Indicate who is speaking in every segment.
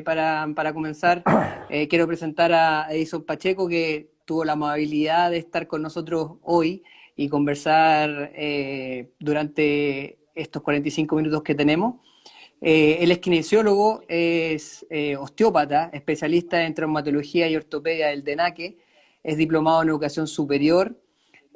Speaker 1: para comenzar, quiero presentar a Edison Pacheco, que tuvo la amabilidad de estar con nosotros hoy y conversar durante estos 45 minutos que tenemos. Él es kinesiólogo, es osteópata, especialista en traumatología y ortopedia del DENAQUE, es diplomado en educación superior,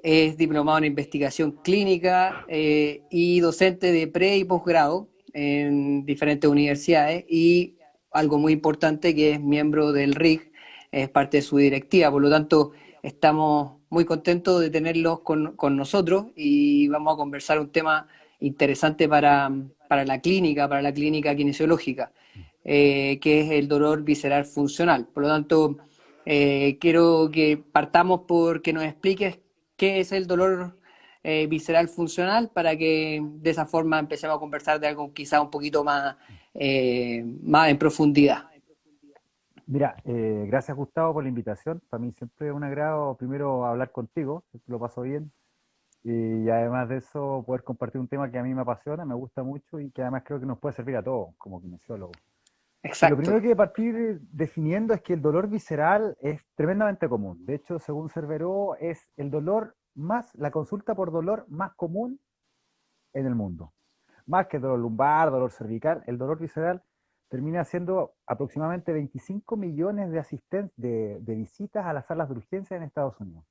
Speaker 1: es diplomado en investigación clínica y docente de pre y posgrado en diferentes universidades y algo muy importante que es miembro del RIG, es parte de su directiva. Por lo tanto, estamos muy contentos de tenerlos con nosotros y vamos a conversar un tema interesante para para la clínica kinesiológica, que es el dolor visceral funcional. Por lo tanto, quiero que partamos por que nos expliques qué es el dolor visceral funcional para que de esa forma empecemos a conversar de algo quizá un poquito más en profundidad.
Speaker 2: Mira, gracias Gustavo por la invitación. Para mí siempre es un agrado primero hablar contigo, siempre lo paso bien. Y además de eso, poder compartir un tema que a mí me apasiona, me gusta mucho y que además creo que nos puede servir a todos como kinesiólogos. Y lo
Speaker 1: Exacto.
Speaker 2: primero que hay que partir definiendo es que el dolor visceral es tremendamente común. De hecho, según Cerveró, es el dolor más, la consulta por dolor más común en el mundo. Más que dolor lumbar, dolor cervical, el dolor visceral termina siendo aproximadamente 25 millones de visitas a las salas de urgencia en Estados Unidos.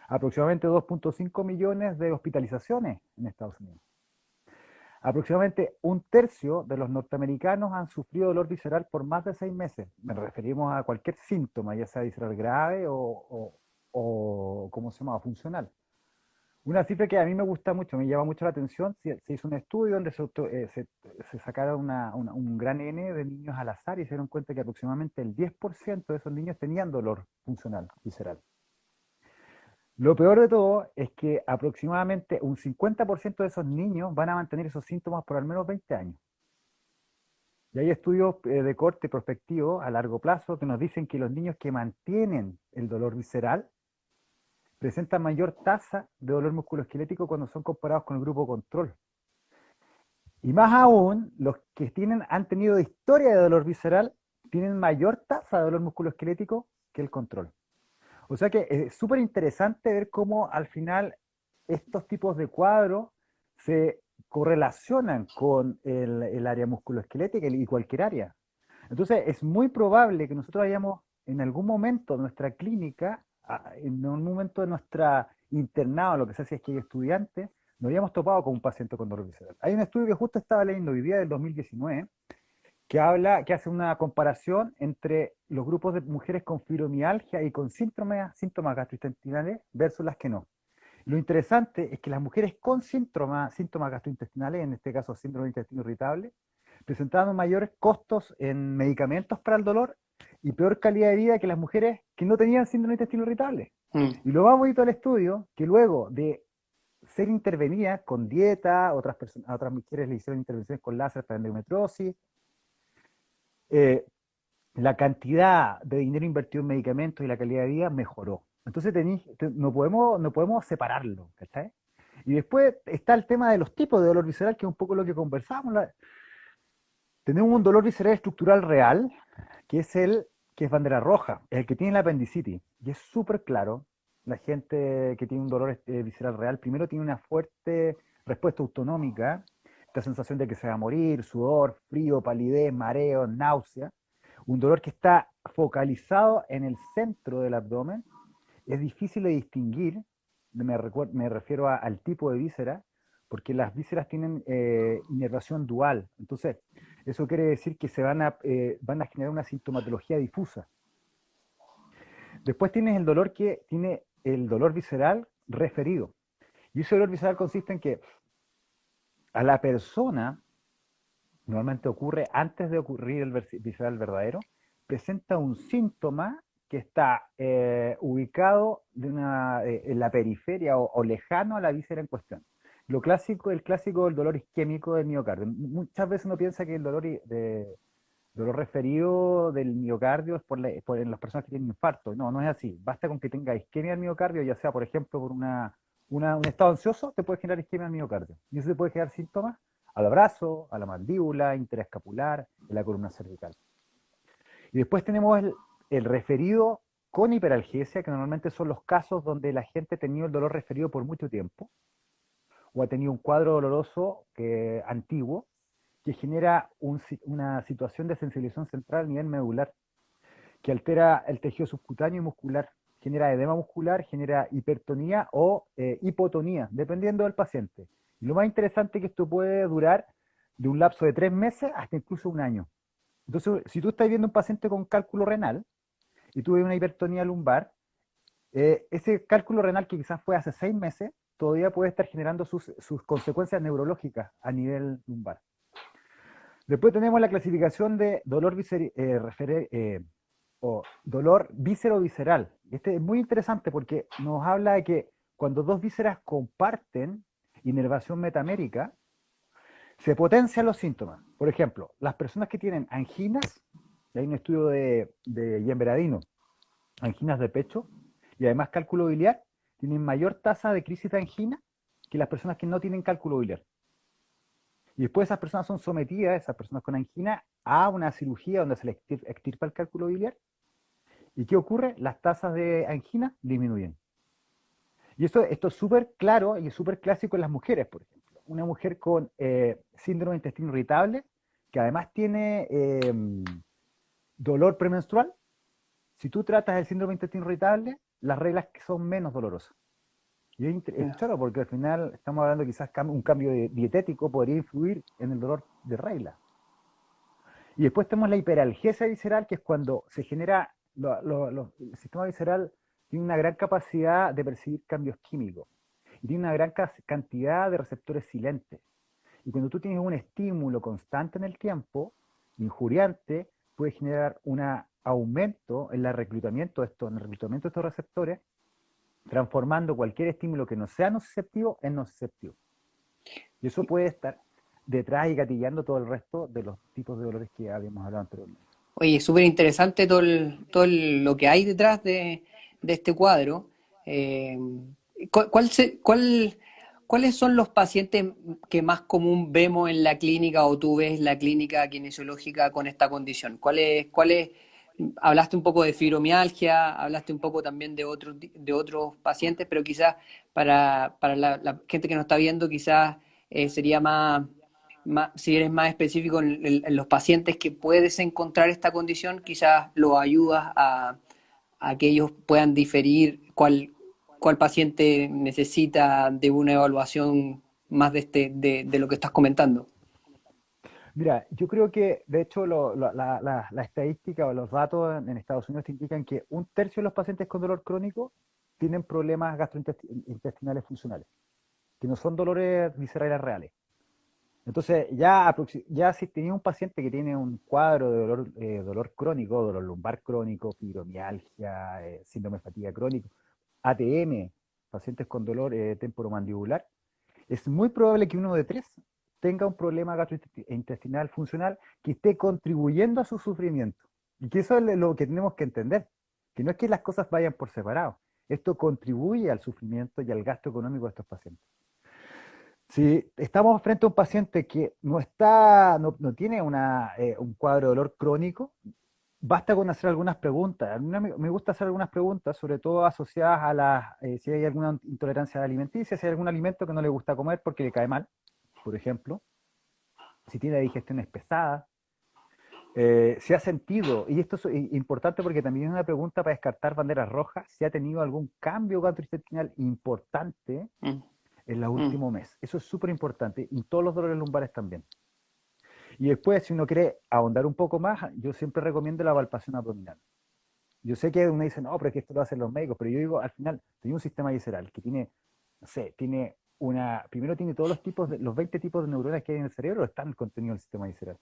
Speaker 2: Aproximadamente 2,5 millones de hospitalizaciones en Estados Unidos. Aproximadamente un tercio de los norteamericanos han sufrido dolor visceral por más de 6 meses. Me referimos a cualquier síntoma, ya sea visceral grave o ¿cómo se llama? Funcional. Una cifra que a mí me gusta mucho, me llama mucho la atención, se hizo un estudio donde se sacaron un gran N de niños al azar y se dieron cuenta que aproximadamente el 10% de esos niños tenían dolor funcional visceral. Lo peor de todo es que aproximadamente un 50% de esos niños van a mantener esos síntomas por al menos 20 años. Y hay estudios de corte prospectivo a largo plazo que nos dicen que los niños que mantienen el dolor visceral presentan mayor tasa de dolor musculoesquelético cuando son comparados con el grupo control. Y más aún, los que han tenido historia de dolor visceral tienen mayor tasa de dolor musculoesquelético que el control. O sea que es súper interesante ver cómo al final estos tipos de cuadros se correlacionan con el área musculoesquelética y cualquier área. Entonces es muy probable que nosotros hayamos en algún momento de nuestra clínica, en un momento de nuestra internado, lo que sea si es que hay estudiantes, nos habíamos topado con un paciente con dolor visceral. Hay un estudio que justo estaba leyendo hoy día del 2019 que hace una comparación entre los grupos de mujeres con fibromialgia y con síntomas gastrointestinales versus las que no. Lo interesante es que las mujeres con síntomas gastrointestinales, en este caso síndrome de intestino irritable, presentaban mayores costos en medicamentos para el dolor y peor calidad de vida que las mujeres que no tenían síndrome de intestino irritable.
Speaker 1: Mm.
Speaker 2: Y lo más bonito del estudio, que luego de ser intervenidas con dieta, a otras mujeres le hicieron intervenciones con láser para endometriosis, eh, la cantidad de dinero invertido en medicamentos y la calidad de vida mejoró. Entonces no podemos separarlo, ¿cachai? Y después está el tema de los tipos de dolor visceral, que es un poco lo que conversamos. Tenemos un dolor visceral estructural real, que es el que es bandera roja, el que tiene la apendicitis. Y es súper claro, la gente que tiene un dolor visceral real, primero tiene una fuerte respuesta autonómica, esta sensación de que se va a morir, sudor, frío, palidez, mareo, náusea, un dolor que está focalizado en el centro del abdomen, es difícil de distinguir, me refiero al tipo de víscera, porque las vísceras tienen inervación dual. Entonces, eso quiere decir que van a generar una sintomatología difusa. Después tienes el dolor que tiene el dolor visceral referido. Y ese dolor visceral consiste en que a la persona, normalmente ocurre antes de ocurrir el visceral verdadero, presenta un síntoma que está ubicado en la periferia o lejano a la víscera en cuestión. El clásico del dolor isquémico del miocardio. Muchas veces uno piensa que el dolor referido del miocardio es en las personas que tienen infarto. No, no es así. Basta con que tenga isquemia del miocardio, ya sea, por ejemplo, por un estado ansioso, te puede generar isquemia del miocardio. Y eso te puede generar síntomas al brazo, a la mandíbula, interescapular, en la columna cervical. Y después tenemos el referido con hiperalgesia, que normalmente son los casos donde la gente ha tenido el dolor referido por mucho tiempo o ha tenido un cuadro doloroso antiguo que genera una situación de sensibilización central a nivel medular, que altera el tejido subcutáneo y muscular, genera edema muscular, genera hipertonía o hipotonía, dependiendo del paciente. Y lo más interesante es que esto puede durar de un lapso de 3 meses hasta incluso un año. Entonces, si tú estás viendo un paciente con cálculo renal y tú ves una hipertonía lumbar, ese cálculo renal que quizás fue hace 6 meses, todavía puede estar generando sus consecuencias neurológicas a nivel lumbar. Después tenemos la clasificación de dolor o dolor víscero-visceral. Este es muy interesante porque nos habla de que cuando dos vísceras comparten inervación metamérica, se potencian los síntomas. Por ejemplo, las personas que tienen anginas, hay un estudio de Iembradino, anginas de pecho y además cálculo biliar, tienen mayor tasa de crisis de angina que las personas que no tienen cálculo biliar. Y después esas personas son sometidas, esas personas con angina, a una cirugía donde se les extirpa el cálculo biliar. ¿Y qué ocurre? Las tasas de angina disminuyen. Y esto es súper claro y es súper clásico en las mujeres, por ejemplo. Una mujer con síndrome de intestino irritable, que además tiene dolor premenstrual, si tú tratas el síndrome de intestino irritable, las reglas son menos dolorosas. Y es choro porque al final estamos hablando quizás un cambio dietético podría influir en el dolor de regla. Y después tenemos la hiperalgesia visceral, que es cuando se genera, el sistema visceral tiene una gran capacidad de percibir cambios químicos y tiene una gran cantidad de receptores silentes. Y cuando tú tienes un estímulo constante en el tiempo, injuriante, puede generar un aumento en en el reclutamiento de estos receptores, transformando cualquier estímulo que no sea nociceptivo en nociceptivo. Y eso puede estar detrás y gatillando todo el resto de los tipos de dolores que habíamos hablado anteriormente.
Speaker 1: Oye, súper interesante lo que hay detrás de este cuadro. Eh, ¿cuáles son los pacientes que más común vemos en la clínica o tú ves la clínica kinesiológica con esta condición? Hablaste un poco de fibromialgia, hablaste un poco también de otros pacientes, pero quizás para la gente que nos está viendo, quizás sería si eres más específico en los pacientes que puedes encontrar esta condición, quizás lo ayudas a que ellos puedan diferir cuál paciente necesita de una evaluación más de lo que estás comentando.
Speaker 2: Mira, yo creo que de hecho la estadística o los datos en Estados Unidos te indican que un tercio de los pacientes con dolor crónico tienen problemas gastrointestinales funcionales, que no son dolores viscerales reales. Entonces, ya si tenía un paciente que tiene un cuadro de dolor crónico, dolor lumbar crónico, fibromialgia, síndrome de fatiga crónico, ATM, pacientes con dolor temporomandibular, es muy probable que uno de tres tenga un problema gastrointestinal funcional que esté contribuyendo a su sufrimiento. Y que eso es lo que tenemos que entender, que no es que las cosas vayan por separado, esto contribuye al sufrimiento y al gasto económico de estos pacientes. Si estamos frente a un paciente que no tiene un cuadro de dolor crónico, basta con hacer algunas preguntas. A mí me gusta hacer algunas preguntas, sobre todo asociadas a si hay alguna intolerancia alimenticia, si hay algún alimento que no le gusta comer porque le cae mal, por ejemplo, si tiene digestiones pesadas, si ha sentido, y esto es importante porque también es una pregunta para descartar banderas rojas, si ha tenido algún cambio gastrointestinal importante
Speaker 1: Mm,
Speaker 2: en los
Speaker 1: mm.
Speaker 2: últimos meses. Eso es súper importante y todos los dolores lumbares también. Y después, si uno quiere ahondar un poco más, yo siempre recomiendo la palpación abdominal. Yo sé que uno dice, no, pero es que esto lo hacen los médicos, pero yo digo, al final, tiene un sistema visceral que tiene, no sé, primero tiene todos los 20 tipos de neuronas que hay en el cerebro, están contenidos en el sistema visceral.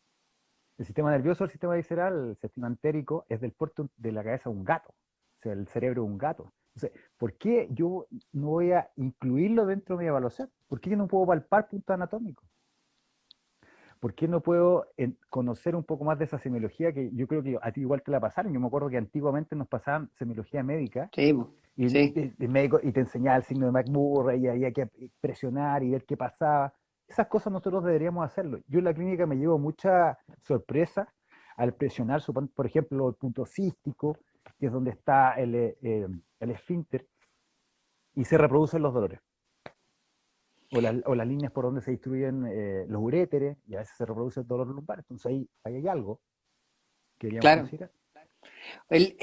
Speaker 2: El sistema nervioso del sistema visceral, el sistema entérico, es del puerto de la cabeza de un gato, o sea, el cerebro de un gato. Entonces, ¿por qué yo no voy a incluirlo dentro de mi evaluación? ¿Por qué yo no puedo palpar puntos anatómicos? ¿Por qué no puedo conocer un poco más de esa semiología que yo creo que a ti igual te la pasaron? Yo me acuerdo que antiguamente nos pasaban semiología médica
Speaker 1: Sí, po,
Speaker 2: y
Speaker 1: sí.
Speaker 2: el médico y te enseñaba el signo de McMurray y había que presionar y ver qué pasaba. Esas cosas nosotros deberíamos hacerlo. Yo en la clínica me llevo mucha sorpresa al presionar, por ejemplo, el punto cístico, que es donde está el esfínter, y se reproducen los dolores. O las líneas por donde se distribuyen los uréteres, y a veces se reproduce el dolor lumbar. Entonces ahí hay algo que deberíamos
Speaker 1: Claro.
Speaker 2: considerar.
Speaker 1: El,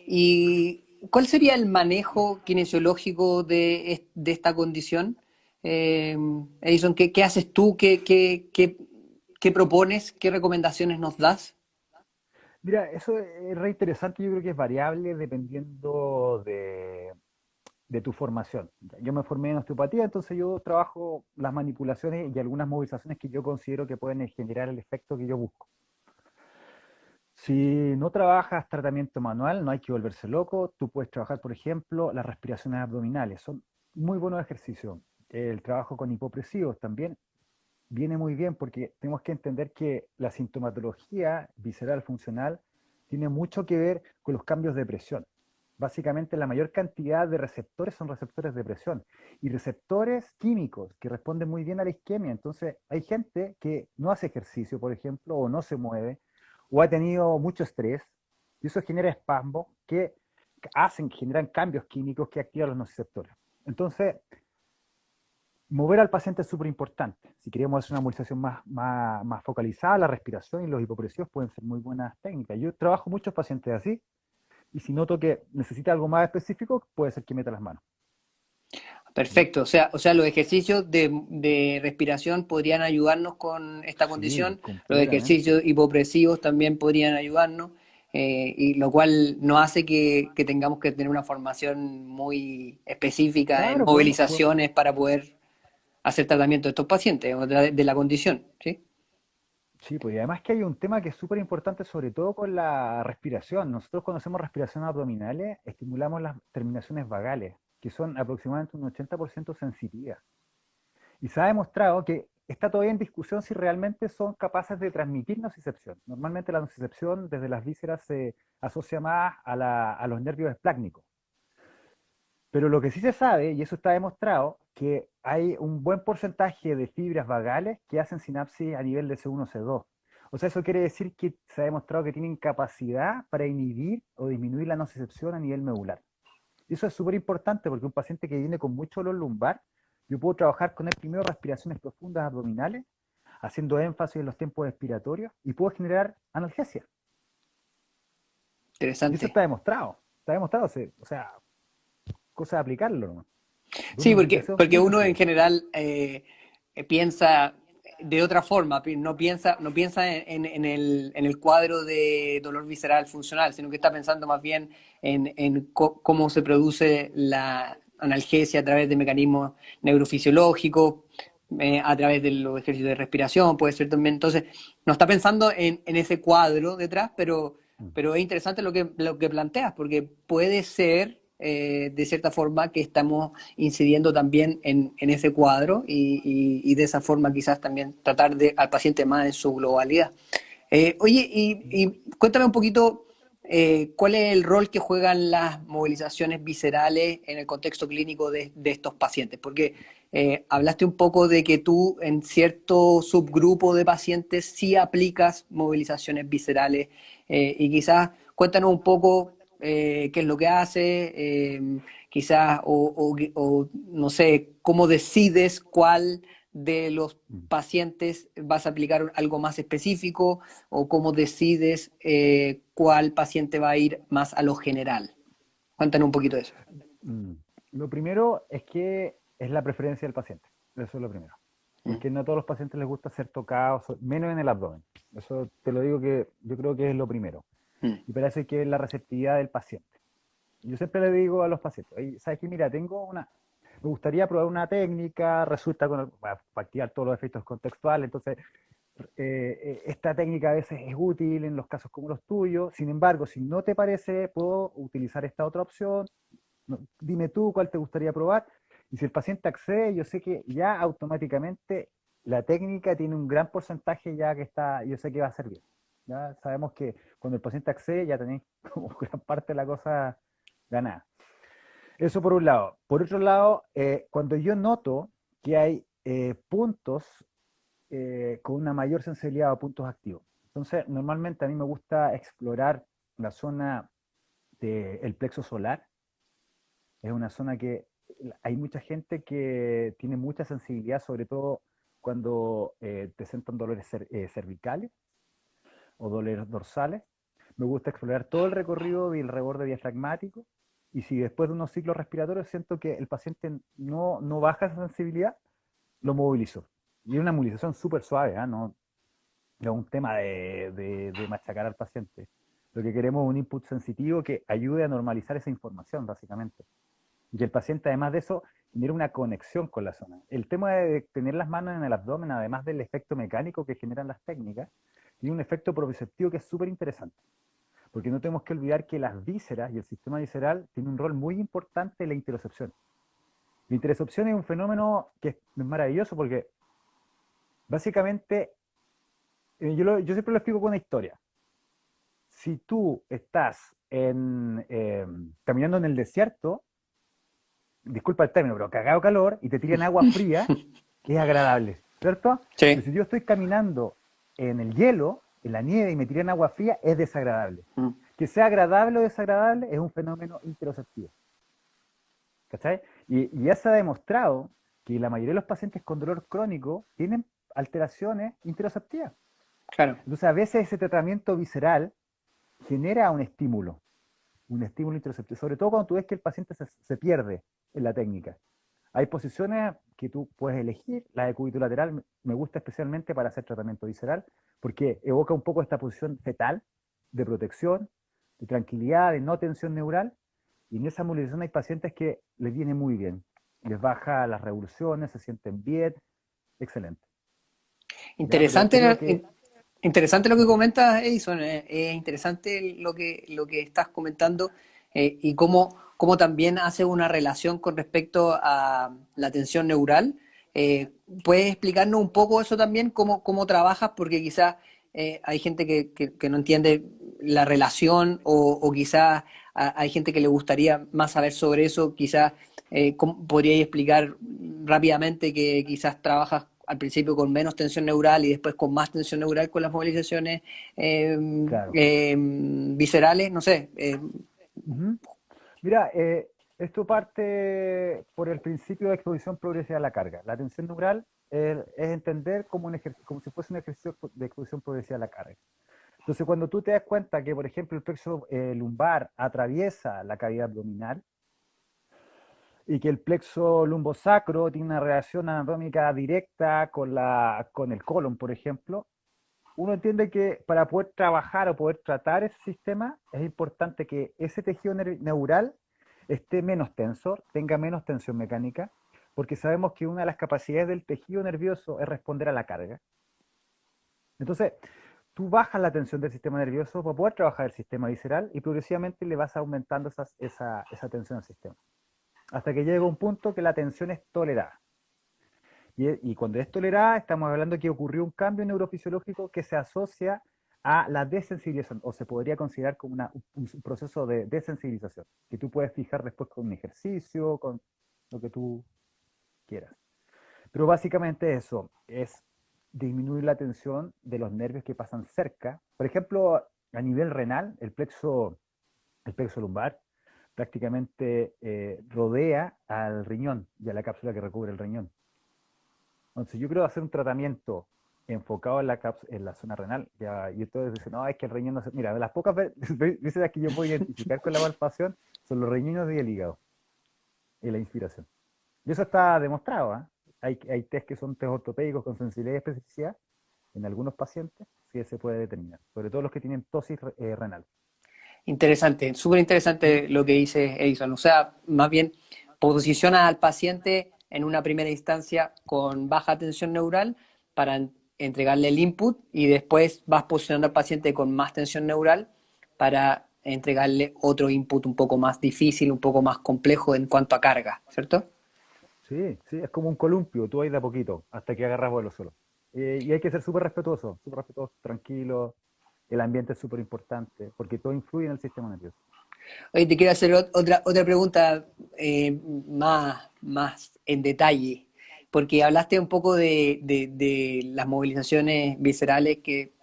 Speaker 1: ¿Y cuál sería el manejo kinesiológico de esta condición? Edison, ¿qué haces tú? ¿Qué propones? ¿Qué recomendaciones nos das?
Speaker 2: Mira, eso es re interesante, yo creo que es variable dependiendo de tu formación. Yo me formé en osteopatía, entonces yo trabajo las manipulaciones y algunas movilizaciones que yo considero que pueden generar el efecto que yo busco. Si no trabajas tratamiento manual, no hay que volverse loco. Tú puedes trabajar, por ejemplo, las respiraciones abdominales. Son muy buenos ejercicios. El trabajo con hipopresivos también viene muy bien porque tenemos que entender que la sintomatología visceral funcional tiene mucho que ver con los cambios de presión. Básicamente la mayor cantidad de receptores son receptores de presión y receptores químicos que responden muy bien a la isquemia. Entonces hay gente que no hace ejercicio, por ejemplo, o no se mueve, o ha tenido mucho estrés, y eso genera espasmos que generan cambios químicos que activan los nociceptores. Entonces, mover al paciente es súper importante. Si queremos hacer una movilización más focalizada, la respiración y los hipopresivos pueden ser muy buenas técnicas. Yo trabajo muchos pacientes así, y si noto que necesita algo más específico, puede ser que meta las manos. ¿Mm?
Speaker 1: Perfecto. O sea, los ejercicios de respiración podrían ayudarnos con esta
Speaker 2: Sí,
Speaker 1: condición. Los
Speaker 2: completamente.
Speaker 1: ejercicios hipopresivos también podrían ayudarnos. Y lo cual no hace que tengamos que tener una formación muy específica en
Speaker 2: Claro, podemos.
Speaker 1: movilizaciones para poder hacer tratamiento de estos pacientes o de la condición, ¿sí?
Speaker 2: Sí, pues y además que hay un tema que es súper importante, sobre todo con la respiración. Nosotros cuando hacemos respiración abdominales, estimulamos las terminaciones vagales, que son aproximadamente un 80% sensitivas. Y se ha demostrado que está todavía en discusión si realmente son capaces de transmitir nocicepción. Normalmente la nocicepción desde las vísceras se asocia más a los nervios esplácnicos. Pero lo que sí se sabe, y eso está demostrado, que hay un buen porcentaje de fibras vagales que hacen sinapsis a nivel de C1, C2. O sea, eso quiere decir que se ha demostrado que tienen capacidad para inhibir o disminuir la nocicepción a nivel medular. Y eso es súper importante porque un paciente que viene con mucho dolor lumbar, yo puedo trabajar con él primero respiraciones profundas abdominales, haciendo énfasis en los tiempos expiratorios, y puedo generar analgesia. Y eso
Speaker 1: Interesante.
Speaker 2: está demostrado. Está demostrado, o sea, cosa de aplicarlo, ¿no? De una
Speaker 1: Sí,
Speaker 2: indicación
Speaker 1: porque
Speaker 2: muy
Speaker 1: uno en
Speaker 2: sencilla.
Speaker 1: general piensa de otra forma, no piensa en el cuadro de dolor visceral funcional, sino que está pensando más bien en cómo se produce la analgesia a través de mecanismos neurofisiológicos, a través de los ejercicios de respiración, puede ser también. Entonces, no está pensando en ese cuadro detrás,
Speaker 2: Mm.
Speaker 1: pero es interesante lo que planteas, porque puede ser, de cierta forma, que estamos incidiendo también en ese cuadro y de esa forma quizás también tratar al paciente más en su globalidad. Oye, y cuéntame un poquito cuál es el rol que juegan las movilizaciones viscerales en el contexto clínico de estos pacientes, porque hablaste un poco de que tú en cierto subgrupo de pacientes sí aplicas movilizaciones viscerales y quizás cuéntanos un poco qué es lo que hace, quizás, o no sé, cómo decides cuál de los
Speaker 2: Mm.
Speaker 1: pacientes vas a aplicar algo más específico o cómo decides cuál paciente va a ir más a lo general. Cuéntanos un poquito de eso.
Speaker 2: Mm. Lo primero es que es la preferencia del paciente. Eso es lo primero.
Speaker 1: Mm,
Speaker 2: Porque no a todos los pacientes les gusta ser tocados, menos en el abdomen. Eso te lo digo que yo creo que es lo primero.
Speaker 1: mm.
Speaker 2: Y parece que es la receptividad del paciente. Yo siempre le digo a los pacientes, "Oye, ¿sabes qué? Mira, me gustaría probar una técnica, resulta para activar todos los efectos contextuales, entonces esta técnica a veces es útil en los casos como los tuyos, sin embargo, si no te parece, puedo utilizar esta otra opción, dime tú cuál te gustaría probar, y si el paciente accede, yo sé que ya automáticamente la técnica tiene un gran porcentaje ya que está, yo sé que va a ser bien. Ya sabemos que cuando el paciente accede ya tenéis como gran parte de la cosa ganada. Eso por un lado. Por otro lado, cuando yo noto que hay puntos con una mayor sensibilidad o puntos activos. Entonces, normalmente a mí me gusta explorar la zona del plexo solar. Es una zona que hay mucha gente que tiene mucha sensibilidad, sobre todo cuando te sentan dolores cervicales o dolores dorsales. Me gusta explorar todo el recorrido del reborde diafragmático y si después de unos ciclos respiratorios siento que el paciente no baja esa sensibilidad, lo movilizo. Y es una movilización súper suave, ¿eh? No es un tema de machacar al paciente. Lo que queremos es un input sensitivo que ayude a normalizar esa información, básicamente. Y que el paciente, además de eso, genere una conexión con la zona. El tema de tener las manos en el abdomen, además del efecto mecánico que generan las técnicas, tiene un efecto proprioceptivo que es súper interesante. Porque no tenemos que olvidar que las vísceras y el sistema visceral tienen un rol muy importante en la interocepción. La interocepción es un fenómeno que es maravilloso porque básicamente, yo siempre lo explico con una historia. Si tú estás caminando en el desierto, disculpa el término, pero cagado calor, y te tiran agua fría, es agradable, ¿cierto? Pero
Speaker 1: Sí.
Speaker 2: si yo estoy caminando en el hielo, en la nieve, y me tiran agua fría, es desagradable.
Speaker 1: Mm.
Speaker 2: Que sea agradable o desagradable es un fenómeno interoceptivo, ¿cachai? Y ya se ha demostrado que la mayoría de los pacientes con dolor crónico tienen alteraciones interoceptivas.
Speaker 1: Claro.
Speaker 2: Entonces, a veces ese tratamiento visceral genera un estímulo interoceptivo, sobre todo cuando tú ves que el paciente se pierde en la técnica. Hay posiciones que tú puedes elegir, la de cúbito lateral me gusta especialmente para hacer tratamiento visceral, porque evoca un poco esta posición fetal, de protección, de tranquilidad, de no tensión neural, y en esa movilización hay pacientes que les viene muy bien, les baja las revoluciones, se sienten bien, excelente. Ya, pero
Speaker 1: Interesante,
Speaker 2: creo que...
Speaker 1: interesante lo que
Speaker 2: Ujú.
Speaker 1: comentas, Edison. Es interesante lo que estás comentando y cómo también hace una relación con respecto a la tensión neural. ¿Puedes explicarnos un poco eso también, cómo trabajas? Porque quizás hay gente que no entiende la relación o quizás hay gente que le gustaría más saber sobre eso. Quizás podríais explicar rápidamente que quizás trabajas al principio con menos tensión neural y después con más tensión neural con las movilizaciones eh,
Speaker 2: Claro.
Speaker 1: viscerales, no sé.
Speaker 2: Ujú. Mira, esto parte por el principio de exposición progresiva a la carga. La tensión neural es entender como, como si fuese un ejercicio de exposición progresiva a la carga. Entonces, cuando tú te das cuenta que, por ejemplo, el plexo lumbar atraviesa la cavidad abdominal y que el plexo lumbosacro tiene una relación anatómica directa con el colon, por ejemplo, uno entiende que para poder trabajar o poder tratar ese sistema es importante que ese tejido neural esté menos tenso, tenga menos tensión mecánica, porque sabemos que una de las capacidades del tejido nervioso es responder a la carga. Entonces, tú bajas la tensión del sistema nervioso para poder trabajar el sistema visceral y progresivamente le vas aumentando esa tensión al sistema. Hasta que llega un punto que la tensión es tolerada. Y cuando es tolerada, estamos hablando que ocurrió un cambio neurofisiológico que se asocia a la desensibilización, o se podría considerar como un proceso de desensibilización, que tú puedes fijar después con un ejercicio, con lo que tú quieras. Pero básicamente eso es disminuir la tensión de los nervios que pasan cerca. Por ejemplo, a nivel renal, el plexo lumbar prácticamente rodea al riñón y a la cápsula que recubre el riñón. Entonces, yo creo hacer un tratamiento enfocado en en la zona renal, ya, y entonces dicen, no, es que el riñón no se... Mira, de las pocas veces que yo puedo identificar con la palpación son los riñones y el hígado, y la inspiración. Y eso está demostrado, ¿eh? Hay test que son test ortopédicos con sensibilidad y especificidad en algunos pacientes, sí se puede determinar, sobre todo los que tienen tosis renal.
Speaker 1: Interesante, súper
Speaker 2: ¿Mm?
Speaker 1: interesante lo que dice Edison. O sea, más bien posiciona al paciente en una primera instancia con baja tensión neural para entregarle el input y después vas posicionando al paciente con más tensión neural para entregarle otro input un poco más difícil, un poco más complejo en cuanto a carga, ¿cierto?
Speaker 2: Sí, sí, es como un columpio, tú vas de a poquito hasta que agarras vuelo solo. Y hay que ser súper respetuoso, tranquilo, el ambiente es súper importante, porque todo influye en el sistema nervioso.
Speaker 1: Oye, te quiero hacer otra pregunta más en detalle, porque hablaste un poco de las movilizaciones viscerales que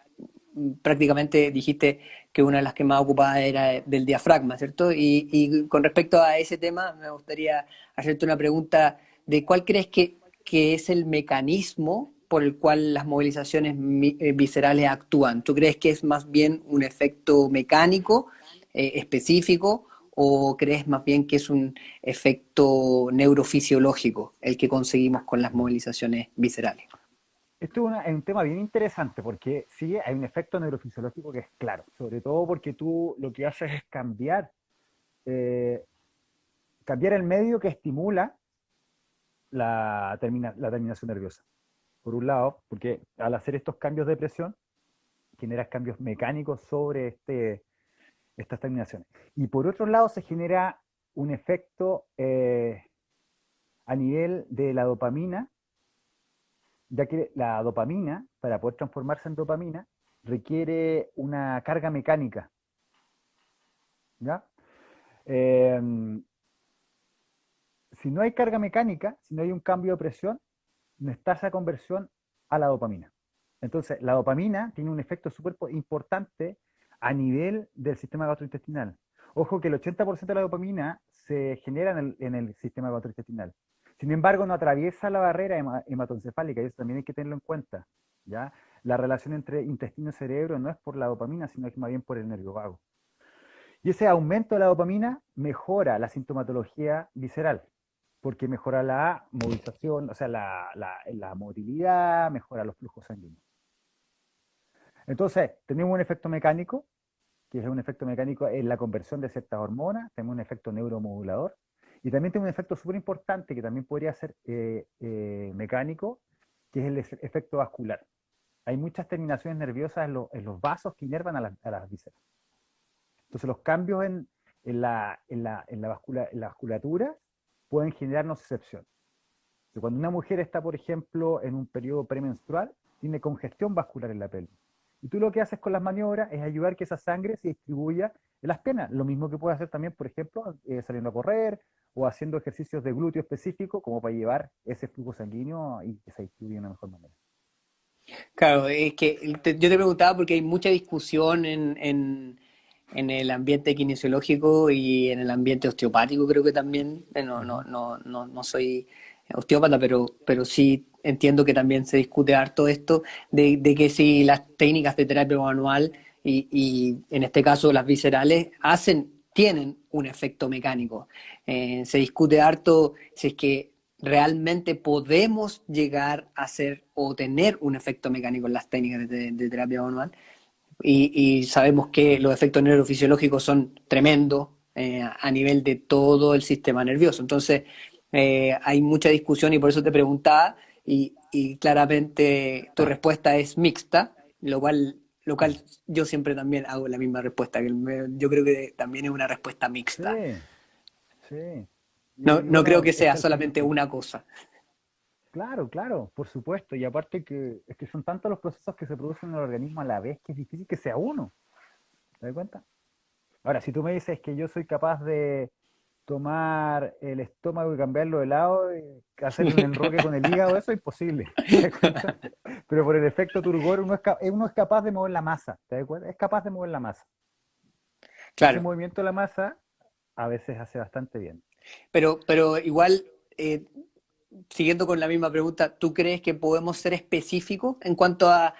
Speaker 1: prácticamente dijiste que una de las que más ocupada era del diafragma, ¿cierto? Y con respecto a ese tema, me gustaría hacerte una pregunta de cuál crees que es el mecanismo por el cual las movilizaciones viscerales actúan. ¿Tú crees que es más bien un efecto mecánico específico o crees más bien que es un efecto neurofisiológico el que conseguimos con las movilizaciones viscerales?
Speaker 2: Esto es un tema bien interesante porque sí hay un efecto neurofisiológico que es claro, sobre todo porque tú lo que haces es eh, cambiar el medio que estimula la terminación nerviosa. Por un lado, porque al hacer estos cambios de presión, generas cambios mecánicos sobre estas terminaciones. Y por otro lado, se genera un efecto a nivel de la dopamina, ya que la dopamina, para poder transformarse en dopamina, requiere una carga mecánica, ¿ya? Eh, si no hay carga mecánica, si no hay un cambio de presión, no está esa conversión a la dopamina. Entonces, la dopamina tiene un efecto súper importante a nivel del sistema gastrointestinal. Ojo que el 80% de la dopamina se genera en el sistema gastrointestinal. Sin embargo, no atraviesa la barrera hematoencefálica y eso también hay que tenerlo en cuenta. ¿Ya? La relación entre intestino y cerebro no es por la dopamina, sino que más bien por el nervio vago. Y ese aumento de la dopamina mejora la sintomatología visceral, porque mejora la movilización, o sea, la motilidad, mejora los flujos sanguíneos. Entonces, tenemos un efecto mecánico, que es un efecto mecánico en la conversión de ciertas hormonas, tenemos un efecto neuromodulador, y también tenemos un efecto súper importante que también podría ser mecánico, que es el efecto vascular. Hay muchas terminaciones nerviosas en los vasos que inervan a las vísceras. Entonces los cambios en la vasculatura pueden generar nocicepción. Cuando una mujer está, por ejemplo, en un periodo premenstrual, tiene congestión vascular en la pelvis. Y tú lo que haces con las maniobras es ayudar que esa sangre se distribuya en las piernas. Lo mismo que puedes hacer también, por ejemplo, saliendo a correr o haciendo ejercicios de glúteo específico, como para llevar ese flujo sanguíneo y que se distribuya de una mejor manera.
Speaker 1: Claro, es que yo te preguntaba porque hay mucha discusión en el ambiente kinesiológico y en el ambiente osteopático, creo que también.
Speaker 2: Ujú.
Speaker 1: No soy osteópata, pero sí entiendo que también se discute harto esto de que si las técnicas de terapia manual y en este caso las viscerales tienen un efecto mecánico. Se discute harto si es que realmente podemos llegar a hacer o tener un efecto mecánico en las técnicas de terapia manual y sabemos que los efectos neurofisiológicos son tremendos a nivel de todo el sistema nervioso. Entonces, hay mucha discusión y por eso te preguntaba y claramente tu respuesta es mixta, lo
Speaker 2: Sí,
Speaker 1: cual yo siempre también hago la misma respuesta, yo creo que también es una respuesta mixta.
Speaker 2: sí, sí. Y
Speaker 1: No creo
Speaker 2: bueno,
Speaker 1: que
Speaker 2: es
Speaker 1: sea
Speaker 2: que al final,
Speaker 1: solamente una cosa.
Speaker 2: claro, claro, por supuesto. Y aparte que es que son tantos los procesos que se producen en el organismo a la vez que es difícil que sea uno. ¿Te das cuenta? Ahora, si tú me dices que yo soy capaz de tomar el estómago y cambiarlo de lado, y hacerle un enroque con el hígado, eso es imposible. ¿Te das cuenta? Pero por el efecto turgor uno es capaz de mover la masa. ¿Te das cuenta? Es capaz de mover la masa. Y ese
Speaker 1: Claro,
Speaker 2: movimiento de la masa a veces hace bastante bien.
Speaker 1: pero igual, eh, siguiendo con la misma pregunta, ¿tú crees que podemos ser específicos en cuanto a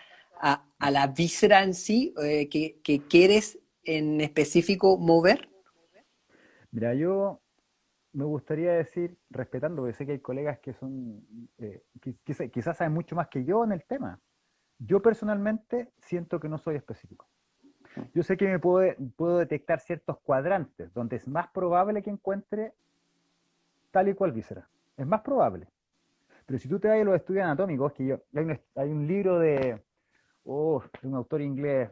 Speaker 1: la víscera en sí, que quieres en específico mover?
Speaker 2: Mira, yo me gustaría decir, respetando, porque sé que hay colegas que son, quizás saben mucho más que yo en el tema. Yo personalmente siento que no soy específico. Yo sé que puedo detectar ciertos cuadrantes donde es más probable que encuentre tal y cual víscera. Es más probable. Pero si tú te vas a los estudios anatómicos, hay un libro de un autor inglés,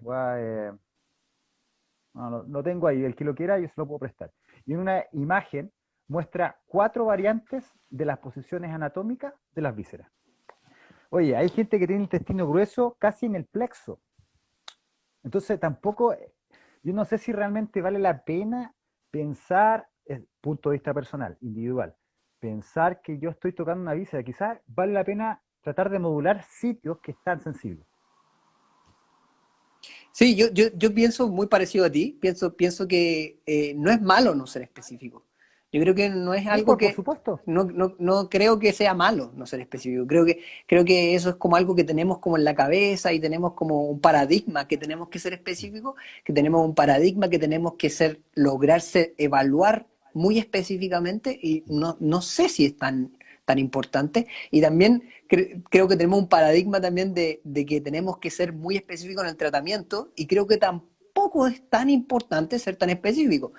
Speaker 2: no, lo tengo ahí, el que lo quiera yo se lo puedo prestar. Y en una imagen muestra 4 variantes de las posiciones anatómicas de las vísceras. Oye, hay gente que tiene el intestino grueso casi en el plexo. Entonces tampoco, yo no sé si realmente vale la pena pensar, punto de vista personal, individual, pensar que yo estoy tocando una víscera. Quizás vale la pena tratar de modular sitios que están sensibles.
Speaker 1: Sí, yo pienso muy parecido a ti, pienso que no es malo no ser específico. Yo creo que no es
Speaker 2: Sí,
Speaker 1: algo
Speaker 2: por
Speaker 1: que,
Speaker 2: supuesto.
Speaker 1: no creo que sea malo no ser específico. Creo que eso es como algo que tenemos como en la cabeza y tenemos como un paradigma que tenemos que ser específico, que tenemos un paradigma que tenemos que ser, lograrse evaluar muy específicamente y no sé si es tan importante. Y también creo que tenemos un paradigma también de que tenemos que ser muy específicos en el tratamiento y creo que tampoco es tan importante ser tan específico.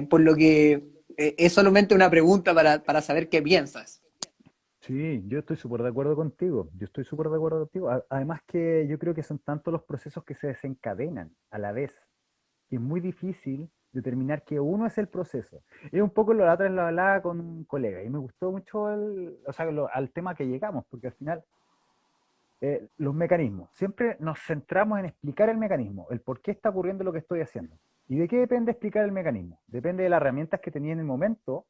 Speaker 1: Por lo que es solamente una pregunta para saber qué piensas.
Speaker 2: Sí, yo estoy súper de acuerdo contigo. Yo estoy súper de acuerdo contigo. Además que yo creo que son tantos los procesos que se desencadenan a la vez, que es muy difícil determinar que uno es el proceso. Es un poco la otra vez lo hablaba con un colega y me gustó mucho o sea, al tema que llegamos, porque al final los mecanismos, siempre nos centramos en explicar el mecanismo, el por qué está ocurriendo lo que estoy haciendo. ¿Y de qué depende explicar el mecanismo? Depende de las herramientas que tenía en el momento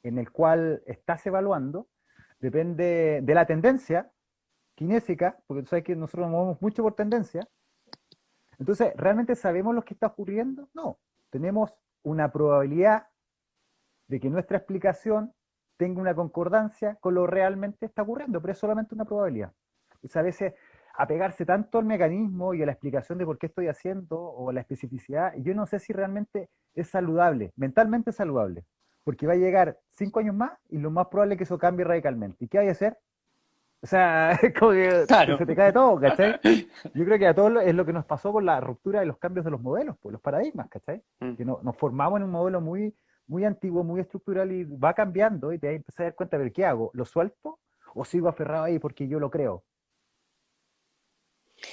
Speaker 2: en el cual estás evaluando, depende de la tendencia kinésica, porque tú sabes que nosotros nos movemos mucho por tendencia. Entonces, ¿realmente sabemos lo que está ocurriendo? No. Tenemos una probabilidad de que nuestra explicación tenga una concordancia con lo realmente está ocurriendo, pero es solamente una probabilidad. Entonces, a veces apegarse tanto al mecanismo y a la explicación de por qué estoy haciendo o a la especificidad, yo no sé si realmente es saludable, mentalmente saludable, porque va a llegar 5 años más y lo más probable es que eso cambie radicalmente. ¿Y qué hay que hacer? O sea, es como que
Speaker 1: Claro.
Speaker 2: se te cae todo, ¿cachai? Yo creo que a todos es lo que nos pasó con la ruptura y los cambios de los modelos, pues, los paradigmas, ¿cachai? Que nos formamos en un modelo muy antiguo, muy estructural y va cambiando y te vas a empezar a dar cuenta, pero ¿qué hago? ¿Lo suelto o sigo aferrado ahí porque yo lo creo?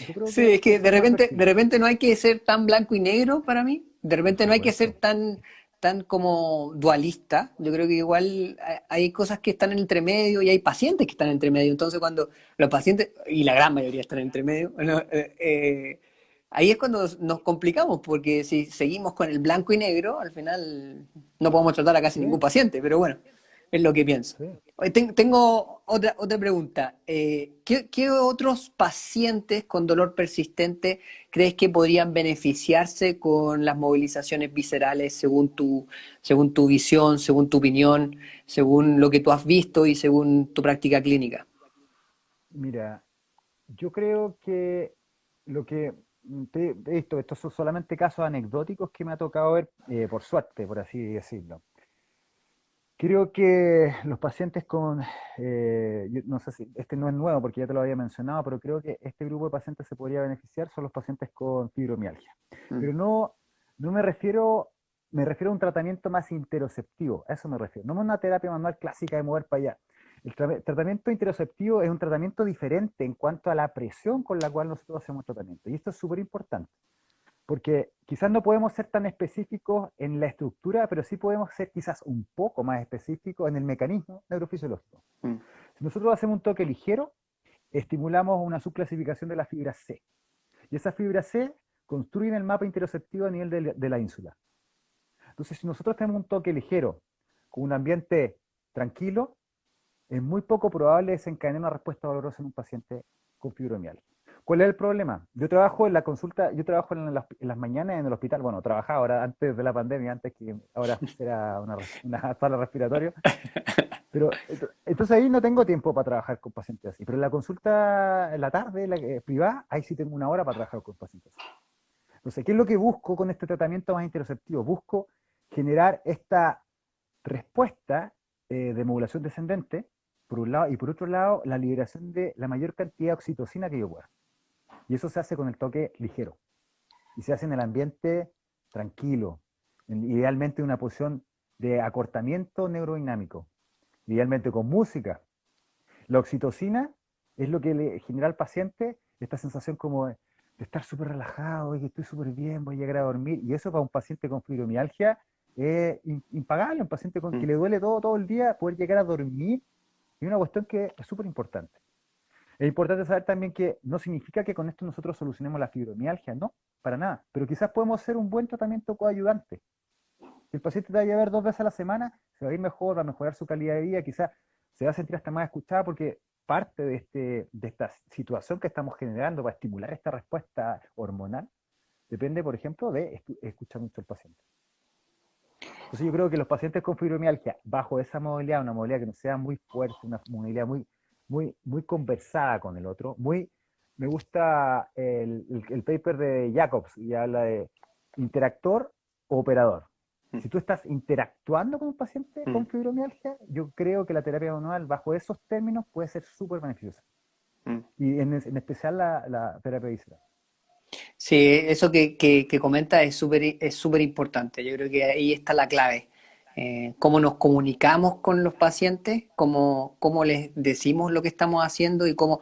Speaker 2: Yo creo
Speaker 1: Sí, es
Speaker 2: que
Speaker 1: que
Speaker 2: eso puede
Speaker 1: de
Speaker 2: perfil,
Speaker 1: repente no hay que ser tan blanco y negro para mí, de
Speaker 2: por
Speaker 1: repente no hay que ser
Speaker 2: supuesto.
Speaker 1: tan como dualista. Yo creo que igual hay cosas que están en entre medio y hay pacientes que están entre medio. Entonces cuando los pacientes, y la gran mayoría están entre medio, ¿no? Ahí es cuando nos complicamos, porque si seguimos con el blanco y negro, al final no podemos tratar a casi
Speaker 2: Sí,
Speaker 1: ningún paciente, pero bueno, es lo que pienso.
Speaker 2: sí.
Speaker 1: Oye, tengo otra pregunta. ¿Qué otros pacientes con dolor persistente crees que podrían beneficiarse con las movilizaciones viscerales según tu visión, según tu opinión, según lo que tú has visto y según tu práctica clínica?
Speaker 2: Mira, yo creo que lo que he visto, estos son solamente casos anecdóticos que me ha tocado ver, por suerte, por así decirlo. Creo que los pacientes con, no sé si este no es nuevo porque ya te lo había mencionado, pero creo que este grupo de pacientes se podría beneficiar son los pacientes con fibromialgia.
Speaker 1: Mm.
Speaker 2: Pero no me refiero a un tratamiento más interoceptivo, a eso me refiero. No a una terapia manual clásica de mover para allá. El tratamiento interoceptivo es un tratamiento diferente en cuanto a la presión con la cual nosotros hacemos tratamiento. Y esto es súper importante. Porque quizás no podemos ser tan específicos en la estructura, pero sí podemos ser quizás un poco más específicos en el mecanismo neurofisiológico.
Speaker 1: Mm.
Speaker 2: Si nosotros hacemos un toque ligero, estimulamos una subclasificación de la fibra C. Y esa fibra C construyen el mapa interoceptivo a nivel de la ínsula. Entonces, si nosotros tenemos un toque ligero, con un ambiente tranquilo, es muy poco probable desencadenar una respuesta dolorosa en un paciente con fibromialgia. ¿Cuál es el problema? Yo trabajo en la consulta, yo trabajo en las mañanas en el hospital, bueno, trabajaba ahora antes de la pandemia, antes que ahora era una sala respiratoria, pero entonces ahí no tengo tiempo para trabajar con pacientes así, pero en la consulta en la tarde, privada, ahí sí tengo una hora para trabajar con pacientes así. Entonces, ¿qué es lo que busco con este tratamiento más interoceptivo? Busco generar esta respuesta de modulación descendente, por un lado, y por otro lado, la liberación de la mayor cantidad de oxitocina que yo pueda. Y eso se hace con el toque ligero. Y se hace en el ambiente tranquilo, idealmente en una posición de acortamiento neurodinámico, idealmente con música. La oxitocina es lo que le genera al paciente esta sensación como de estar súper relajado y que estoy súper bien, voy a llegar a dormir. Y eso para un paciente con fibromialgia es impagable, un paciente con que
Speaker 1: Mm.
Speaker 2: le duele todo el día, poder llegar a dormir es una cuestión que es súper importante. Es importante saber también que no significa que con esto nosotros solucionemos la fibromialgia, no, para nada. Pero quizás podemos hacer un buen tratamiento coayudante. Si el paciente te vaya a ver 2 veces a la semana, se va a ir mejor, va a mejorar su calidad de vida, quizás se va a sentir hasta más escuchada porque parte de esta situación que estamos generando para estimular esta respuesta hormonal, depende, por ejemplo, de escuchar mucho al paciente. Entonces yo creo que los pacientes con fibromialgia, bajo esa modalidad, una modalidad que no sea muy fuerte, una modalidad muy conversada con el otro, me gusta el paper de Jacobs, y habla de interactor o operador.
Speaker 1: Mm,
Speaker 2: Si tú estás interactuando con un paciente con
Speaker 1: mm,
Speaker 2: fibromialgia, yo creo que la terapia manual bajo esos términos puede ser súper beneficiosa.
Speaker 1: mm.
Speaker 2: Y en especial la terapia visceral.
Speaker 1: Sí, eso que comenta es súper importante. Yo creo que ahí está la clave. Cómo nos comunicamos con los pacientes, cómo les decimos lo que estamos haciendo y cómo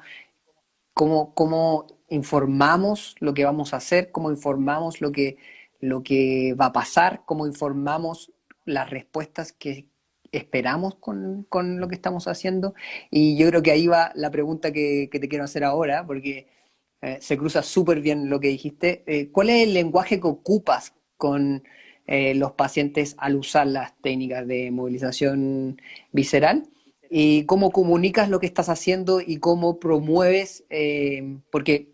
Speaker 1: informamos lo que vamos a hacer, cómo informamos lo que va a pasar, cómo informamos las respuestas que esperamos con lo que estamos haciendo. Y yo creo que ahí va la pregunta que te quiero hacer ahora, porque se cruza súper bien lo que dijiste. ¿Cuál es el lenguaje que ocupas con los pacientes al usar las técnicas de movilización visceral? ¿Y cómo comunicas lo que estás haciendo y cómo promueves? Porque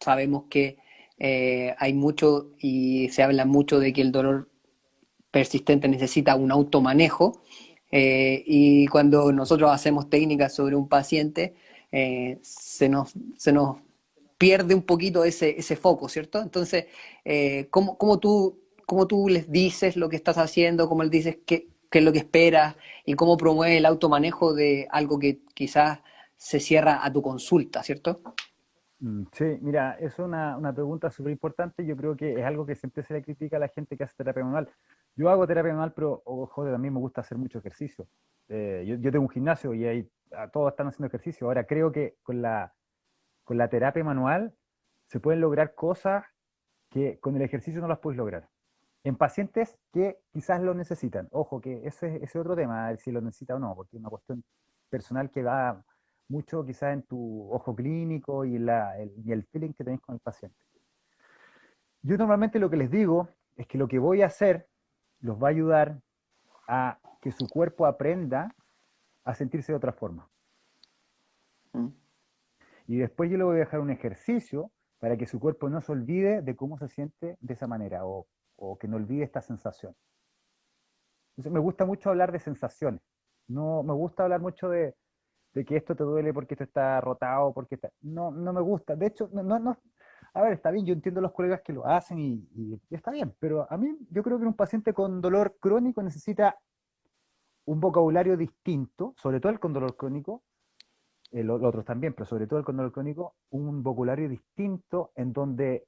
Speaker 1: sabemos que hay mucho y se habla mucho de que el dolor persistente necesita un automanejo. Y cuando nosotros hacemos técnicas sobre un paciente, se nos pierde un poquito ese foco, ¿cierto? Entonces, cómo tú les dices lo que estás haciendo, cómo les dices qué es lo que esperas y cómo promueve el automanejo de algo que quizás se cierra a tu consulta, ¿cierto?
Speaker 2: Sí, mira, es una pregunta súper importante. Yo creo que es algo que siempre se le critica a la gente que hace terapia manual. Yo hago terapia manual, pero, ojo, también me gusta hacer mucho ejercicio. Yo tengo un gimnasio y ahí todos están haciendo ejercicio. Ahora, creo que con la terapia manual se pueden lograr cosas que con el ejercicio no las puedes lograr. En pacientes que quizás lo necesitan. Ojo, que ese es otro tema, si lo necesita o no, porque es una cuestión personal que va mucho quizás en tu ojo clínico y el feeling que tenés con el paciente. Yo normalmente lo que les digo es que lo que voy a hacer los va a ayudar a que su cuerpo aprenda a sentirse de otra forma.
Speaker 1: Mm.
Speaker 2: Y después yo le voy a dejar un ejercicio para que su cuerpo no se olvide de cómo se siente de esa manera o que no olvide esta sensación. Entonces me gusta mucho hablar de sensaciones. No me gusta hablar mucho de que esto te duele porque esto está rotado, porque está... No, no me gusta. De hecho, a ver, está bien, yo entiendo a los colegas que lo hacen y está bien, pero a mí yo creo que un paciente con dolor crónico necesita un vocabulario distinto, sobre todo el con dolor crónico, los otros también, pero sobre todo el con dolor crónico, un vocabulario distinto en donde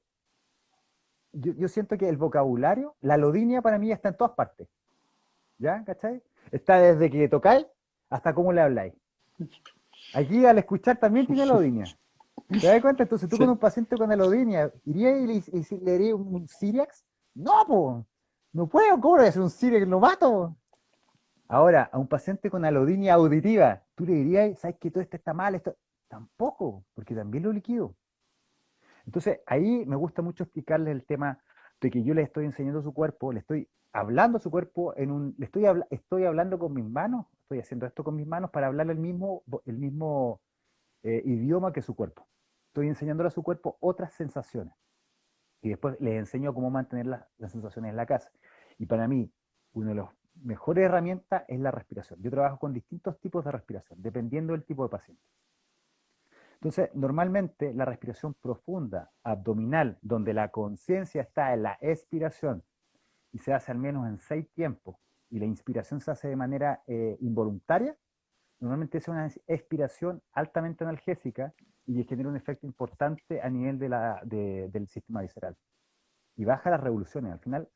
Speaker 2: yo siento que el vocabulario, la lodinia para mí está en todas partes, ¿ya? ¿Cachai? Está desde que tocáis hasta cómo le habláis. Aquí al escuchar también tiene lodinia. ¿Te das cuenta? Entonces tú con
Speaker 1: Sí.
Speaker 2: un paciente con alodinia, ¿irías le harías un Siriax? No, po, no puedo, ¿cómo le voy a hacer un Siriax? Lo mato. Ahora, a un paciente con alodinia auditiva, tú le dirías, ¿sabes que todo esto está mal? Esto... Tampoco, porque también lo liquido. Entonces, ahí me gusta mucho explicarle el tema de que yo le estoy enseñando a su cuerpo, le estoy hablando a su cuerpo estoy hablando con mis manos, estoy haciendo esto con mis manos para hablarle el mismo idioma que su cuerpo. Estoy enseñándole a su cuerpo otras sensaciones y después les enseño cómo mantener las sensaciones en la casa. Y para mí, una de las mejores herramientas es la respiración. Yo trabajo con distintos tipos de respiración, dependiendo del tipo de paciente. Entonces, normalmente la respiración profunda, abdominal, donde la conciencia está en la expiración y se hace al menos en 6 tiempos, y la inspiración se hace de manera involuntaria, normalmente es una expiración altamente analgésica y que genera un efecto importante a nivel del sistema visceral. Y baja las revoluciones. Al final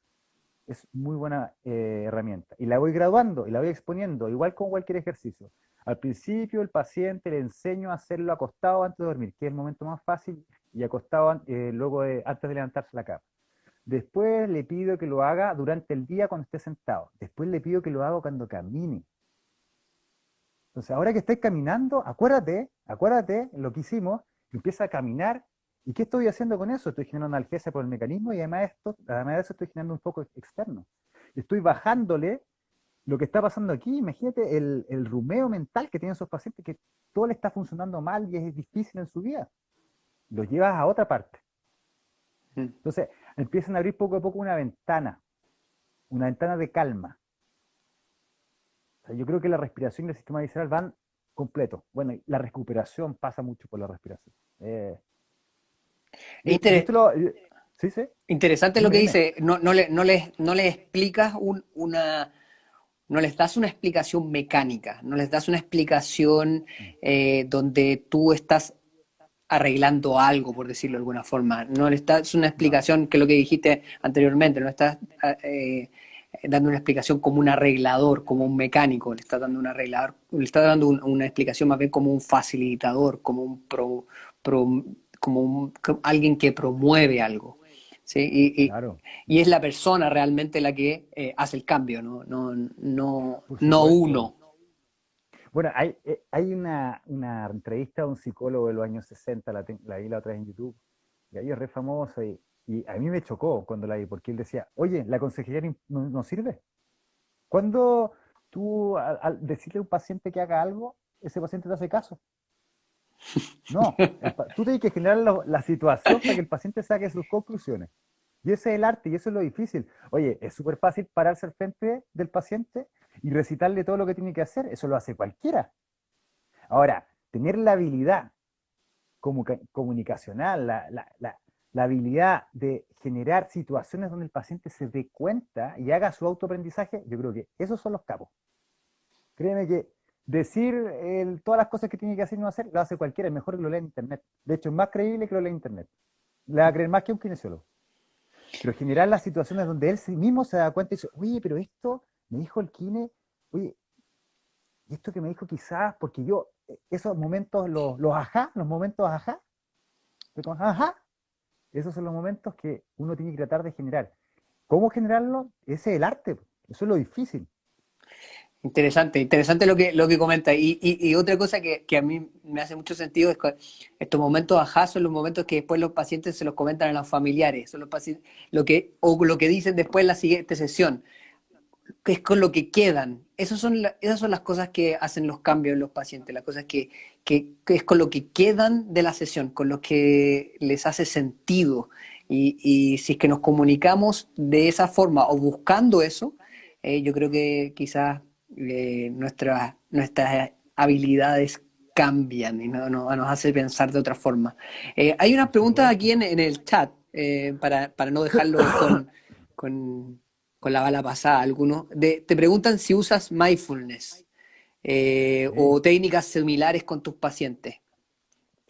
Speaker 2: es muy buena herramienta. Y la voy graduando y la voy exponiendo, igual con cualquier ejercicio. Al principio el paciente le enseño a hacerlo acostado antes de dormir, que es el momento más fácil, y acostado antes de levantarse la cama. Después le pido que lo haga durante el día cuando esté sentado. Después le pido que lo haga cuando camine. Entonces, ahora que estés caminando, acuérdate lo que hicimos, empieza a caminar. ¿Y qué estoy haciendo con eso? Estoy generando analgesia por el mecanismo y además de eso estoy generando un foco externo. Estoy bajándole lo que está pasando aquí, imagínate el rumeo mental que tienen esos pacientes, que todo le está funcionando mal y es difícil en su vida. Lo llevas a otra parte.
Speaker 1: Mm.
Speaker 2: Entonces, empiezan a abrir poco a poco una ventana de calma. O sea, yo creo que la respiración y el sistema visceral van completos. Bueno, y la recuperación pasa mucho por la respiración.
Speaker 1: Es
Speaker 2: Y esto sí, sí,
Speaker 1: interesante lo
Speaker 2: dime,
Speaker 1: que
Speaker 2: dime.
Speaker 1: dice. No les explicas no les das una explicación mecánica, no les das una explicación donde tú estás arreglando algo, por decirlo de alguna forma. No le estás una
Speaker 2: No,
Speaker 1: explicación que es lo que dijiste anteriormente, no estás dando una explicación como un arreglador, como un mecánico, le estás dando un arreglador, le estás dando una explicación más bien como un facilitador, como un pro- como alguien que promueve algo. ¿Sí?
Speaker 2: claro,
Speaker 1: Y es la persona realmente la que hace el cambio,
Speaker 2: por
Speaker 1: no
Speaker 2: supuesto.
Speaker 1: uno.
Speaker 2: Bueno, hay una entrevista a un psicólogo de los años 60, la vi la otra vez en YouTube, y ahí es re famoso, y a mí me chocó cuando la vi, porque él decía, oye, la consejería no sirve. Cuando tú, al decirle a un paciente que haga algo, ese paciente te hace caso. No, tú tienes que generar la situación para que el paciente saque sus conclusiones. Y ese es el arte y eso es lo difícil. Oye, es súper fácil pararse al frente del paciente y recitarle todo lo que tiene que hacer. Eso lo hace cualquiera. Ahora, tener la habilidad comunicacional, la habilidad de generar situaciones donde el paciente se dé cuenta y haga su autoaprendizaje, yo creo que esos son los capos. Créeme que decir todas las cosas que tiene que hacer y no hacer, lo hace cualquiera, es mejor que lo lea en internet. De hecho, es más creíble que lo lea en internet. Le va a creer más que un kinesiólogo. Pero generar las situaciones donde él sí mismo se da cuenta y dice, oye, pero esto me dijo el kine, oye, y esto que me dijo quizás, porque yo, esos momentos, los ajá, los momentos ajá, ajá, esos son los momentos que uno tiene que tratar de generar. ¿Cómo generarlo? Ese es el arte, eso es lo difícil.
Speaker 1: Interesante, interesante lo que comenta. Y otra cosa que a mí me hace mucho sentido es que estos momentos ajá son los momentos que después los pacientes se los comentan a los familiares, son los pacientes, o lo que dicen después en la siguiente sesión, que es con lo que quedan. Esas son las cosas que hacen los cambios en los pacientes, las cosas que es con lo que quedan de la sesión, con lo que les hace sentido. Y si es que nos comunicamos de esa forma o buscando eso, yo creo que quizás nuestras habilidades cambian y nos hace pensar de otra forma. Hay unas
Speaker 2: Por
Speaker 1: preguntas aquí
Speaker 2: supuesto.
Speaker 1: en el chat, para no dejarlos con, con la bala pasada. Algunos te preguntan si usas mindfulness
Speaker 2: Sí,
Speaker 1: o técnicas similares con tus pacientes.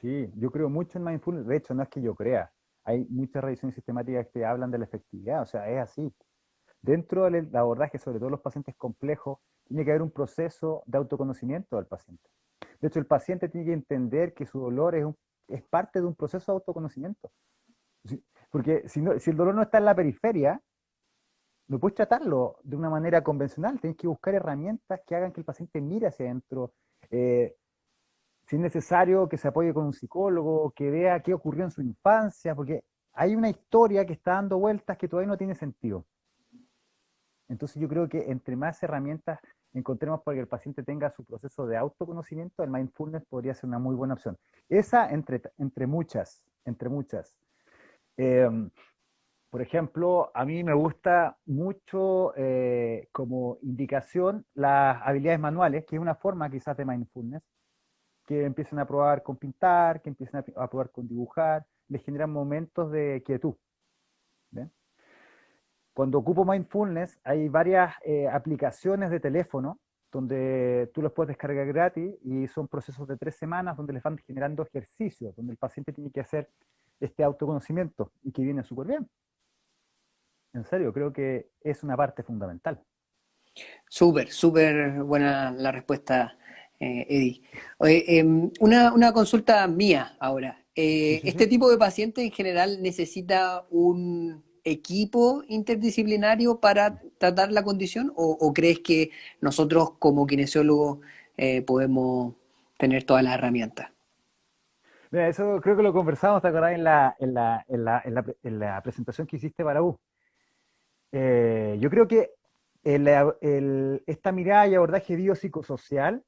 Speaker 2: sí, yo creo mucho en mindfulness. De hecho, no es que yo crea. Hay muchas revisiones sistemáticas que hablan de la efectividad, o sea, es así. Dentro del abordaje, sobre todo los pacientes complejos, tiene que haber un proceso de autoconocimiento del paciente. De hecho, el paciente tiene que entender que su dolor es parte de un proceso de autoconocimiento. Porque si el dolor no está en la periferia, no puedes tratarlo de una manera convencional. Tienes que buscar herramientas que hagan que el paciente mire hacia adentro. Eh, si es necesario, que se apoye con un psicólogo, que vea qué ocurrió en su infancia, porque hay una historia que está dando vueltas que todavía no tiene sentido. Entonces yo creo que entre más herramientas encontremos para que el paciente tenga su proceso de autoconocimiento, el mindfulness podría ser una muy buena opción. Esa entre muchas, entre muchas. Eh, por ejemplo, a mí me gusta mucho como indicación las habilidades manuales, que es una forma quizás de mindfulness, que empiecen a probar con pintar, que empiecen a probar con dibujar, les generan momentos de quietud. ¿Ven? Cuando ocupo mindfulness, hay varias aplicaciones de teléfono donde tú los puedes descargar gratis y son procesos de 3 semanas donde les van generando ejercicios, donde el paciente tiene que hacer este autoconocimiento y que viene súper bien. En serio, creo que es una parte fundamental.
Speaker 1: Súper, súper buena la respuesta, Eddie. Oye, una consulta mía ahora.
Speaker 2: Sí, sí,
Speaker 1: ¿Este
Speaker 2: sí.
Speaker 1: tipo de paciente en general necesita un equipo interdisciplinario para tratar la condición o crees que nosotros como kinesiólogos podemos tener todas las herramientas?
Speaker 2: Mira, eso creo que lo conversamos, ¿te acordás? En la presentación que hiciste para U. Yo creo que esta mirada y abordaje biopsicosocial,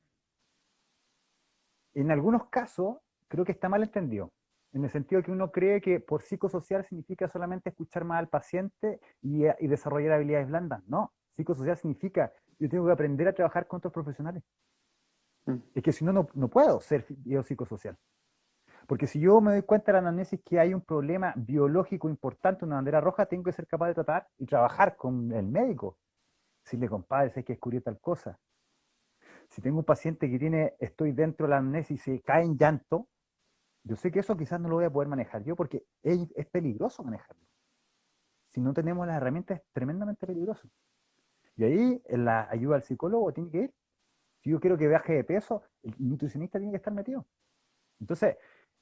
Speaker 2: en algunos casos, creo que está mal entendido. En el sentido que uno cree que por psicosocial significa solamente escuchar más al paciente y desarrollar habilidades blandas. No, psicosocial significa yo tengo que aprender a trabajar con otros profesionales.
Speaker 1: Mm.
Speaker 2: Es que si no, no puedo ser biopsicosocial. Porque si yo me doy cuenta de la anamnesis que hay un problema biológico importante, una bandera roja, tengo que ser capaz de tratar y trabajar con el médico. Decirle, compadre, hay que descubrir tal cosa. Si tengo un paciente que estoy dentro de la anamnesis y se cae en llanto, yo sé que eso quizás no lo voy a poder manejar yo porque es peligroso manejarlo. Si no tenemos las herramientas es tremendamente peligroso. Y ahí en la ayuda al psicólogo tiene que ir. Si yo quiero que baje de peso, el nutricionista tiene que estar metido. Entonces,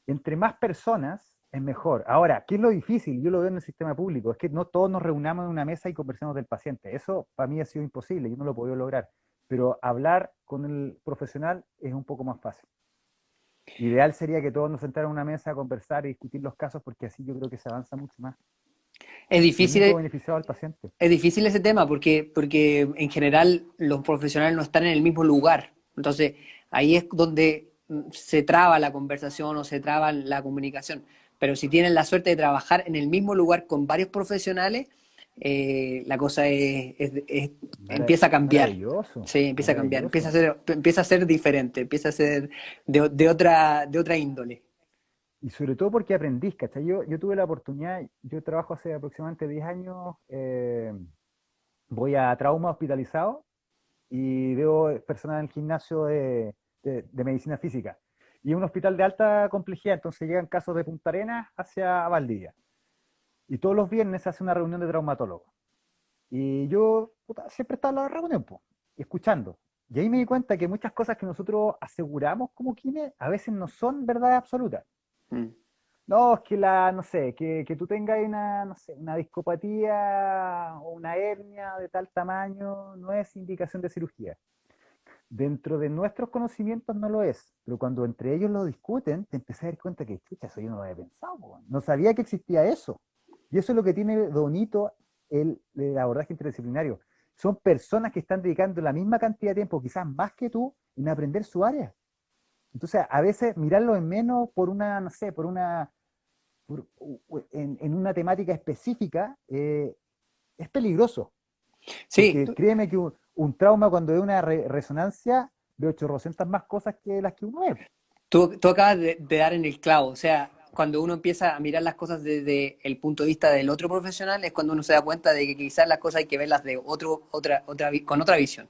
Speaker 2: entre más personas es mejor. Ahora, ¿qué es lo difícil? Yo lo veo en el sistema público, es que no todos nos reunamos en una mesa y conversemos del paciente. Eso para mí ha sido imposible, yo no lo he podido lograr. Pero hablar con el profesional es un poco más fácil. Ideal sería que todos nos sentáramos en una mesa a conversar y discutir los casos porque así yo creo que se avanza mucho más.
Speaker 1: Es
Speaker 2: Y el único
Speaker 1: difícil,
Speaker 2: beneficiado al paciente.
Speaker 1: es difícil ese tema porque en general los profesionales no están en el mismo lugar. Entonces, ahí es donde se traba la conversación o se traba la comunicación. Pero si tienen la suerte de trabajar en el mismo lugar con varios profesionales, la cosa empieza a cambiar.
Speaker 2: Maravilloso,
Speaker 1: Sí, empieza a cambiar,
Speaker 2: maravilloso.
Speaker 1: empieza a ser diferente, empieza a ser de otra índole.
Speaker 2: Y sobre todo porque aprendís, ¿cachai? Yo tuve la oportunidad, yo trabajo hace aproximadamente 10 años, voy a trauma hospitalizado y veo personas en el gimnasio de medicina física. Y es un hospital de alta complejidad, entonces llegan casos de Punta Arenas hacia Valdivia. Y todos los viernes se hace una reunión de traumatólogos. Y yo puta, siempre estaba en la reunión, po, escuchando. Y ahí me di cuenta que muchas cosas que nosotros aseguramos como quienes a veces no son verdad absoluta.
Speaker 1: Mm.
Speaker 2: No, es que no sé, que tú tengas una, no sé, una discopatía o una hernia de tal tamaño no es indicación de cirugía. Dentro de nuestros conocimientos no lo es, pero cuando entre ellos lo discuten, te empiezas a dar cuenta que, chucha, eso yo no lo había pensado, po. No sabía que existía eso. Y eso es lo que tiene de bonito el abordaje interdisciplinario. Son personas que están dedicando la misma cantidad de tiempo, quizás más que tú, en aprender su área. Entonces, a veces mirarlo en menos por una, no sé, en una temática específica, es peligroso,
Speaker 1: Sí,
Speaker 2: porque créeme que un trauma cuando es una resonancia ve 800 más cosas que las que uno ve.
Speaker 1: tú acabas de dar en el clavo, o sea, cuando uno empieza a mirar las cosas desde el punto de vista del otro profesional, es cuando uno se da cuenta de que quizás las cosas hay que verlas de con otra visión.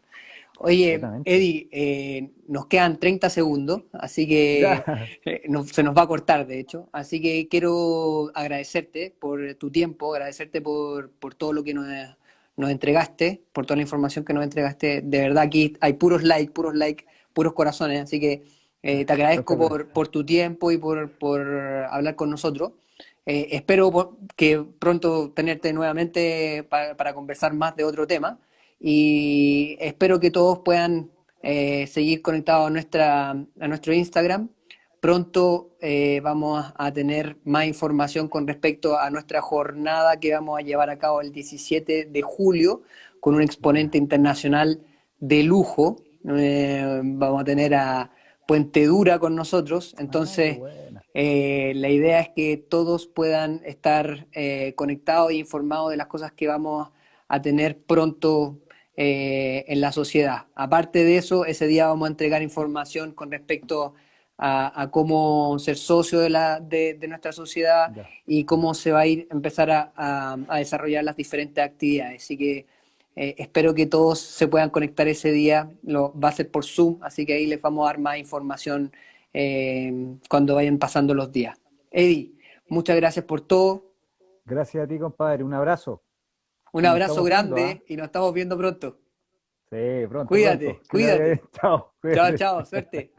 Speaker 1: Oye,
Speaker 2: Completamente.
Speaker 1: Eddie, nos quedan 30 segundos, así
Speaker 2: Ya,
Speaker 1: que se nos va a cortar, de hecho. Así que quiero agradecerte por tu tiempo, agradecerte por todo lo que nos entregaste, por toda la información que nos entregaste. De verdad, aquí hay puros likes, puros corazones. Así que te agradezco
Speaker 2: muchas gracias.
Speaker 1: por tu tiempo y por hablar con nosotros. Espero que pronto tenerte nuevamente para conversar más de otro tema y espero que todos puedan seguir conectados a nuestro Instagram. Pronto vamos a tener más información con respecto a nuestra jornada que vamos a llevar a cabo el 17 de julio con un
Speaker 2: Buena.
Speaker 1: exponente internacional de lujo. Vamos a tener a Puente Dura con nosotros,
Speaker 2: Ah, qué
Speaker 1: entonces
Speaker 2: buena.
Speaker 1: la idea es que todos puedan estar conectados e informados de las cosas que vamos a tener pronto en la sociedad. Aparte de eso, ese día vamos a entregar información con respecto a cómo ser socio de nuestra sociedad
Speaker 2: Ya,
Speaker 1: y
Speaker 2: ya.
Speaker 1: cómo se va a ir empezar a desarrollar las diferentes actividades. Así que espero que todos se puedan conectar ese día. Va a ser por Zoom, así que ahí les vamos a dar más información cuando vayan pasando los días. Eddie, muchas gracias por todo.
Speaker 2: Gracias a ti, compadre. Un abrazo.
Speaker 1: Un
Speaker 2: Y nos
Speaker 1: abrazo
Speaker 2: estamos viendo,
Speaker 1: grande
Speaker 2: ¿ah?
Speaker 1: y nos estamos viendo pronto.
Speaker 2: Sí, pronto, pronto.
Speaker 1: Cuídate,
Speaker 2: Que te vaya bien.
Speaker 1: cuídate.
Speaker 2: Chao,
Speaker 1: Chao,
Speaker 2: cuídate.
Speaker 1: chao, suerte.